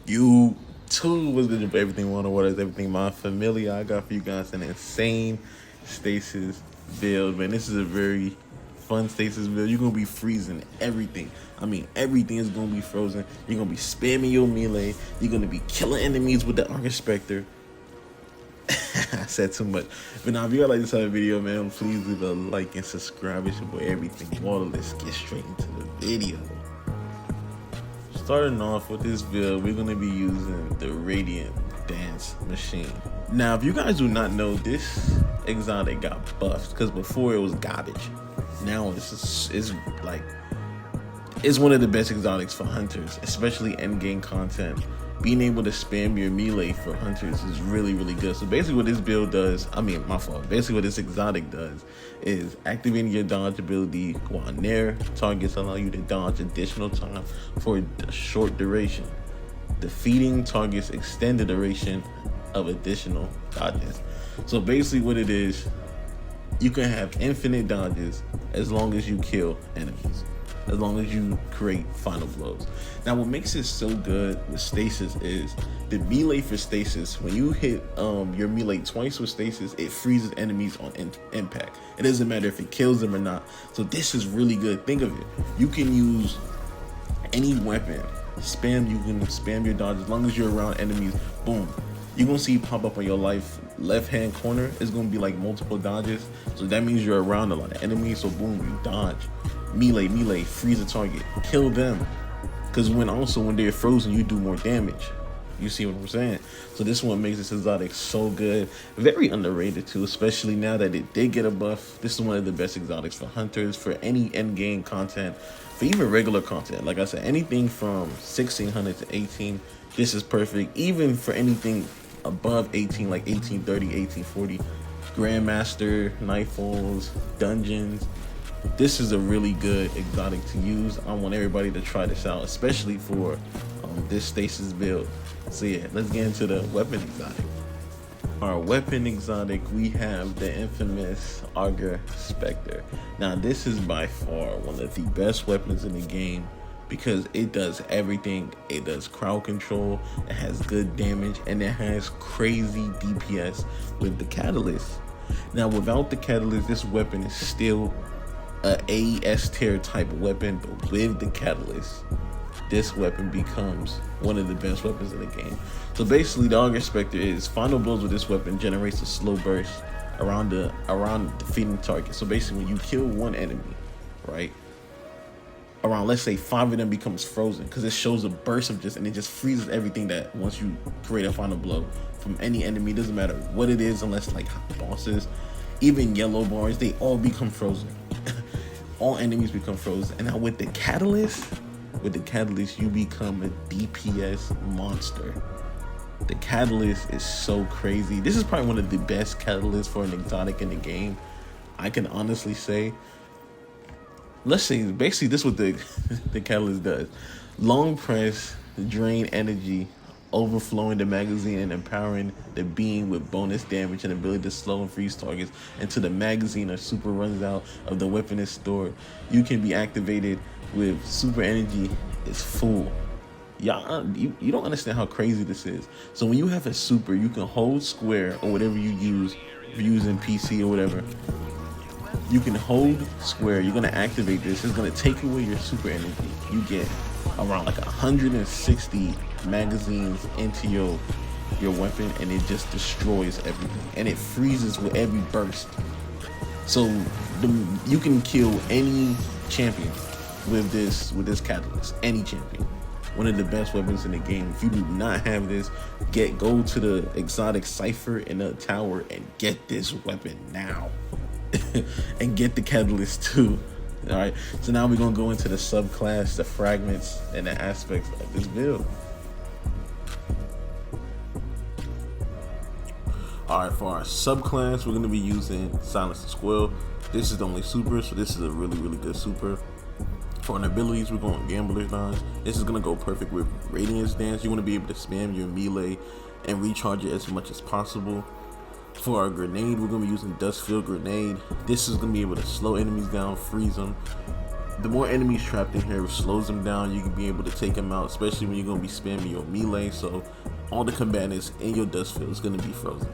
You too was gonna do everything one what is everything my familiar. I got for you guys an insane stasis build, man. This is a very fun stasis build. You're gonna be freezing everything. I mean, everything is gonna be frozen. You're gonna be spamming your melee. You're gonna be killing enemies with the Arc Spectre. I said too much. But now, if you guys like this type of video, man, please leave a like and subscribe. It's your boy Everything Water. Let's get straight into the video. Starting off with this build, we're going to be using the Radiant Dance Machine. Now, if you guys do not know, this exotic got buffed because before it was garbage. Now it's one of the best exotics for hunters, especially end game content. Being able to spam your melee for hunters is really, really good. So basically what this build does, basically what this exotic does is activating your dodge ability while near targets allow you to dodge additional time for a short duration. Defeating targets extend the duration of additional dodges. So basically what it is, you can have infinite dodges as long as you kill enemies, as long as you create final blows. Now what makes it so good with stasis is the melee for stasis. When you hit your melee twice with stasis, it freezes enemies on impact. It doesn't matter if it kills them or not. So this is really good. Think of it, you can use any weapon, you can spam your dodge as long as you're around enemies. Boom, you're gonna see pop up on your left hand corner. It's gonna be like multiple dodges, so that means you're around a lot of enemies. So boom, you dodge, melee, freeze a target, kill them, because when they're frozen, you do more damage. You see what I'm saying? So this one makes this exotic so good. Very underrated too, especially now that it did get a buff. This is one of the best exotics for hunters, for any end game content, for even regular content. Like I said, anything from 1600 to 18, this is perfect. Even for anything above 18, like 1830, 1840, Grandmaster, Nightfalls, Dungeons. This is a really good exotic to use. I want everybody to try this out, especially for this stasis build. So yeah, let's get into the weapon exotic. Our weapon exotic, we have the infamous Arc Spectre. Now this is by far one of the best weapons in the game because it does everything. It does crowd control, it has good damage, and it has crazy DPS with the catalyst. Now without the catalyst, this weapon is still a AS tier type of weapon, but with the catalyst, this weapon becomes one of the best weapons in the game. So basically the Arc Spectre is final blows with this weapon generates a slow burst around defeating target. So basically when you kill one enemy, right, around, let's say 5 of them becomes frozen, because it shows a burst of and it just freezes everything that once you create a final blow from any enemy. Doesn't matter what it is, unless like bosses, even yellow bars, they all become frozen. All enemies become frozen. And now with the catalyst, you become a DPS monster. The catalyst is so crazy. This is probably one of the best catalysts for an exotic in the game, I can honestly say. Let's see, basically this is what the catalyst does. Long press, drain energy, overflowing the magazine and empowering the being with bonus damage and ability to slow and freeze targets until the magazine or super runs out of the weapon is stored. You can be activated with super energy is full. Y'all, you don't understand how crazy this is. So when you have a super, you can hold square or whatever you use, if you're using PC or whatever, you can hold square, you're gonna activate this, it's gonna take away your super energy. You get around like 160 magazines into your weapon, and it just destroys everything, and it freezes with every burst. So you can kill any champion with this catalyst, any champion. One of the best weapons in the game. If you do not have this, go to the exotic cipher in the tower and get this weapon now. And get the catalyst too. All right, so now we're gonna go into the subclass, the fragments, and the aspects of this build. All right, for our subclass, we're gonna be using Silence the Squirrel. This is the only super, so this is a really, really good super. For our abilities, we're going Gambler's Dodge. This is gonna go perfect with Radiance Dance. You wanna be able to spam your melee and recharge it as much as possible. For our grenade, we're gonna be using Dust Field Grenade. This is gonna be able to slow enemies down, freeze them, The more enemies trapped in here slows them down. You can be able to take them out, especially when you're going to be spamming your melee. So all the combatants in your dust field is going to be frozen.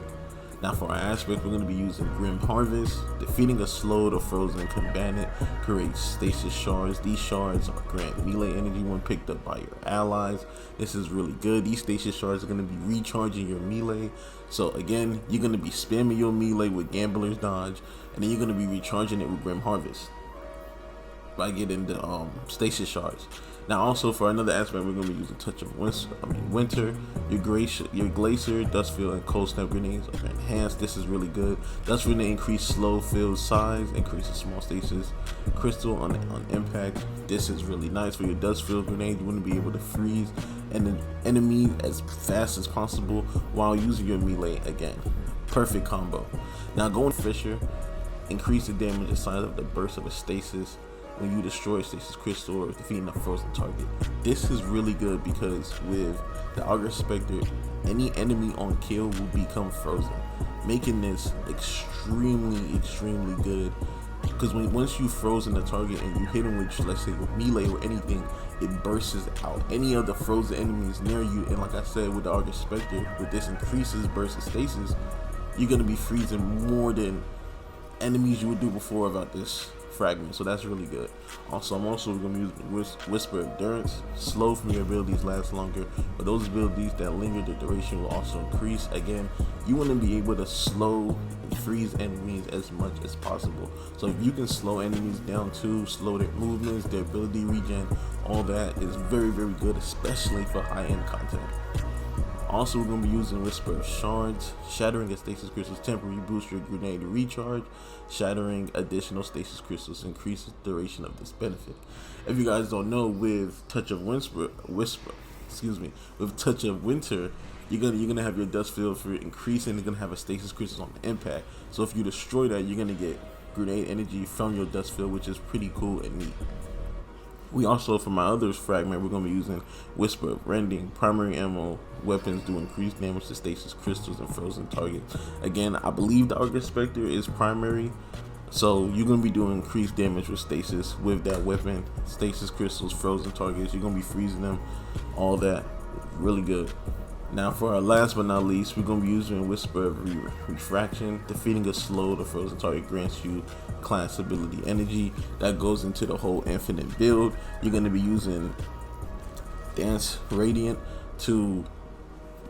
Now for our aspect, we're going to be using Grim Harvest. Defeating a slowed or frozen combatant creates stasis shards. These shards grant melee energy when picked up by your allies. This is really good. These stasis shards are going to be recharging your melee. So again, you're going to be spamming your melee with Gambler's Dodge, and then you're going to be recharging it with Grim Harvest by getting the stasis shards. Now also for another aspect, we're going to be using Touch of Winter. Your Glacier, Dust Field, and Cold Snap grenades are enhanced. This is really good. Dust Field increase slow field size, increases small stasis crystal on impact. This is really nice for your Dust Field grenade. You want to be able to freeze an enemy as fast as possible while using your melee again. Perfect combo. Now going Fisher, increase the damage size of the burst of a stasis when you destroy stasis crystal or defeating a frozen target. This is really good because with the Augur Spectre, any enemy on kill will become frozen, making this extremely good. Because once you frozen the target and you hit him with, let's say, with melee or anything, it bursts out any of the frozen enemies near you. And like I said, with the Augur Spectre, with this increases burst of stasis, you're gonna be freezing more than enemies you would do before about this fragment, so that's really good. Also, I'm also going to use Whisper Endurance. Slow from your abilities last longer, but those abilities that linger, the duration will also increase. Again, you want to be able to slow and freeze enemies as much as possible. So if you can slow enemies down too, slow their movements, their ability regen, all that is very good, especially for high-end content. Also, we're going to be using Whisper of Shards. Shattering a stasis crystals temporary boost your grenade recharge. Shattering additional stasis crystals increases the duration of this benefit. If you guys don't know, with Touch of Winter, you're gonna have your dust field for increasing. You're gonna have a stasis crystals on the impact. So if you destroy that, you're gonna get grenade energy from your dust field, which is pretty cool and neat. We also, for my other fragment, we're going to be using Whisper of Rending. Primary ammo weapons do increased damage to stasis crystals and frozen targets. Again, I believe the Augur Spectre is primary, so you're going to be doing increased damage with stasis with that weapon. Stasis crystals, frozen targets, you're going to be freezing them, all that. Really good. Now for our last but not least, we're going to be using Whisper of Refraction. Defeating a slowed or frozen target grants you class ability energy. That goes into the whole infinite build. You're going to be using Dance Radiant to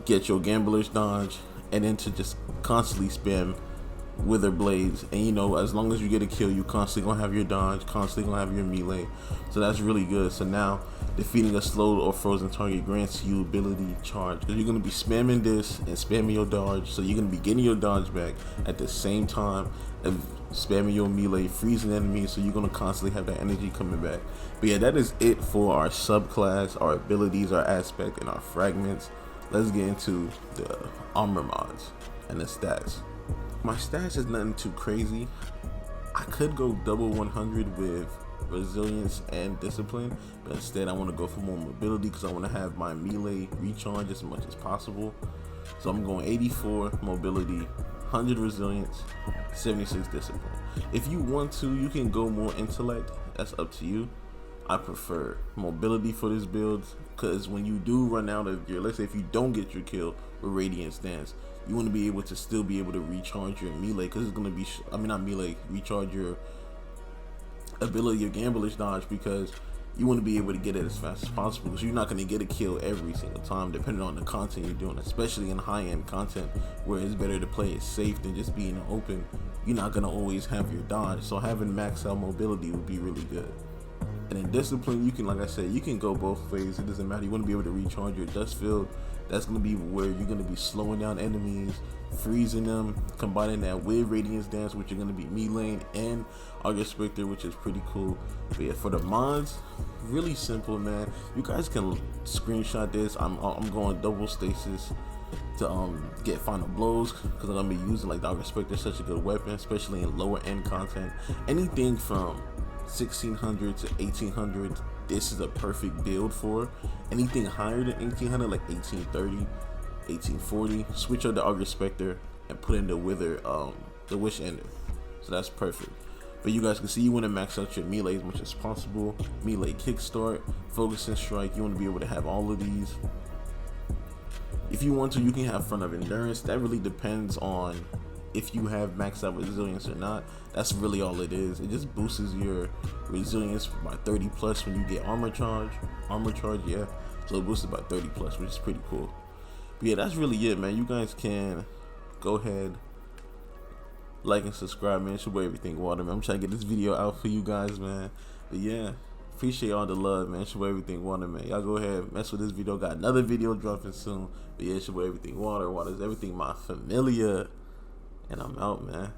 get your Gambler's Dodge, and then to just constantly spam Wither Blades. And you know, as long as you get a kill, you constantly gonna have your dodge, constantly gonna have your melee. So that's really good. So now defeating a slowed or frozen target grants you ability charge, because you're gonna be spamming this and spamming your dodge. So you're gonna be getting your dodge back at the same time of spamming your melee, freezing enemies. So you're gonna constantly have that energy coming back. But yeah, that is it for our subclass, our abilities, our aspect, and our fragments. Let's get into the armor mods and the stats. My stats is nothing too crazy. I could go double 100 with resilience and discipline, but instead I want to go for more mobility because I want to have my melee recharge as much as possible. So I'm going 84 mobility, 100 resilience, 76 discipline. If you want to, you can go more intellect. That's up to you. I prefer mobility for this build because when you do run out of your, let's say if you don't get your kill with Radiant Stance, you want to be able to still be able to recharge your melee, because it's going to be, not melee, recharge your ability, your Gambler's Dodge, because you want to be able to get it as fast as possible, because you're not going to get a kill every single time depending on the content you're doing, especially in high-end content where it's better to play it safe than just being open. You're not going to always have your dodge, so having max out mobility would be really good. And in discipline, you can, like I said, you can go both ways. It doesn't matter. You want to be able to recharge your dust field. That's going to be where you're going to be slowing down enemies, freezing them, combining that with Radiance Dance, which you're going to be melee, and Augur Spectre, which is pretty cool. But yeah, for the mods, really simple, man. You guys can screenshot this. I'm going double stasis to get final blows, because I'm going to be using, like, the Augur Spectre is such a good weapon, especially in lower end content. Anything from 1600 to 1800, this is a perfect build for. Anything higher than 1800, like 1830, 1840, switch out the Augur Spectre and put in the Wither, the Wish Ender. So that's perfect. But you guys can see you want to max out your melee as much as possible. Melee kickstart, focus and strike, you want to be able to have all of these. If you want to, you can have front of endurance. That really depends on if you have maxed out resilience or not. That's really all it is. It just boosts your resilience by 30 plus when you get armor charge, yeah. So it boosts it by 30 plus, which is pretty cool. But yeah, that's really it, man. You guys can go ahead, like and subscribe, man. It's your boy Everything Water, man. I'm trying to get this video out for you guys, man. But yeah, appreciate all the love, man. It's your boy Everything Water, man. Y'all go ahead, mess with this video. Got another video dropping soon. But yeah, it's your boy Everything Water. Water's everything, my familia. And I'm out, man.